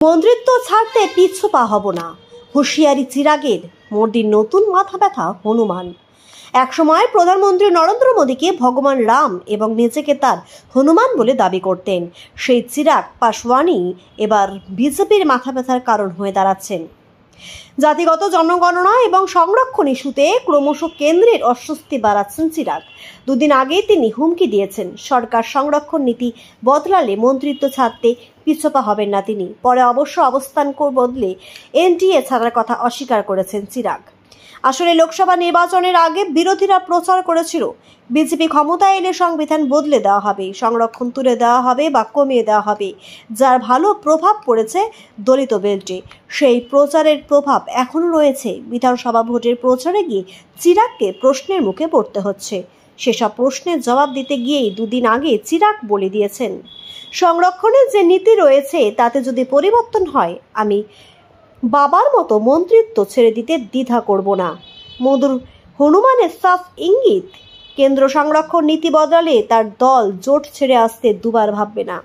মন্ত্রিত্ব ছাড়তে পিছু পা হব না, হুঁশিয়ারি চিরাগের। মোদির নতুন মাথা ব্যথা হনুমান। একসময় প্রধানমন্ত্রী নরেন্দ্র মোদীকে ভগবান রাম এবং নিজেকে তার হনুমান বলে দাবি করতেন। সেই চিরাগ পাসওয়ানই এবার বিজেপির মাথা ব্যথার কারণ হয়ে দাঁড়াচ্ছেন। জাতিগত জনগণনা এবং সংরক্ষণ ইস্যুতে ক্রমশ কেন্দ্রের অস্বস্তি বাড়াচ্ছেন চিরাগ। দুদিন আগেই তিনি হুমকি দিয়েছেন, সরকার সংরক্ষণ নীতি বদলালে মন্ত্রিত্ব ছাড়তে পিছপা হবেন না তিনি। পরে অবশ্য অবস্থান বদলে এনডিএ ছাড়ার কথা অস্বীকার করেছেন চিরাগ। আসলে লোকসভা নির্বাচনের আগে বিরোধীরা প্রচার করেছিল বিজেপি ক্ষমতায় এলে সংবিধান বদলে দেওয়া হবে, সংরক্ষণ তুলে দেওয়া হবে বা কমিয়ে দেওয়া হবে, যার ভালো প্রভাব পড়েছে দলিত বেল্টে। সেই প্রচারের প্রভাব এখনও রয়েছে। বিধানসভা ভোটের প্রচারে গিয়ে চিরাগকে প্রশ্নের মুখে পড়তে হচ্ছে। সেসব প্রশ্নের জবাব দিতে গিয়েই দুদিন আগে চিরাগ বলে দিয়েছেন, সংরক্ষণের যে নীতি রয়েছে তাতে যদি পরিবর্তন হয়, আমি বাবার মতো মন্ত্রিত্ব ছেড়ে দিতে দ্বিধা করব না। মধুর হনুমানের সাফ ইঙ্গিত, কেন্দ্র সংরক্ষণ নীতি বদলালে তার দল জোট ছেড়ে আসতে দুবার ভাববে না।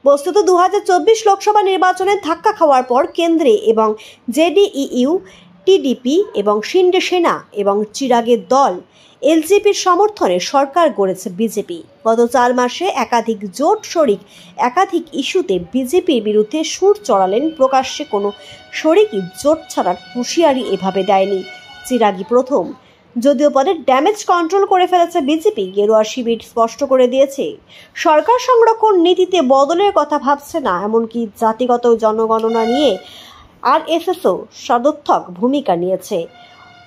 বস্তুত 2024 লোকসভা নির্বাচনে ধাক্কা খাওয়ার পর কেন্দ্রে এবং জেডিইউ, টিডিপি এবং শিন্ডে সেনা এবং চিরাগের দল এলজেপির সমর্থনে সরকার গড়েছে বিজেপি। গত 4 মাসে একাধিক জোট শরিক একাধিক ইস্যুতে বিজেপির বিরুদ্ধে সুর চড়ালেন। প্রকাশ্যে কোনো শরিকই জোট ছাড়ার হুঁশিয়ারি এভাবে দেয়নি। চিরাগই প্রথম। যদিও পরে ড্যামেজ কন্ট্রোল করে ফেলেছে বিজেপি, গেরুয়া শিবির স্পষ্ট করে দিয়েছে সরকার সংরক্ষণ নীতিতে বদলের কথা ভাবছে না। এমনকি জাতিগত জনগণনা নিয়ে আরএসএসও সদর্থক ভূমিকা নিয়েছে।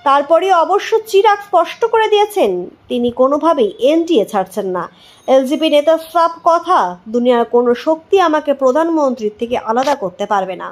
তারপরে অবশ্য চিরাগ স্পষ্ট করে দিয়েছেন তিনি কোনোভাবেই এনডিএ ছাড়ছেন না। এলজেপি নেতার সাফ কথা, দুনিয়ার কোনো শক্তি আমাকে প্রধানমন্ত্রীর থেকে আলাদা করতে পারবে না।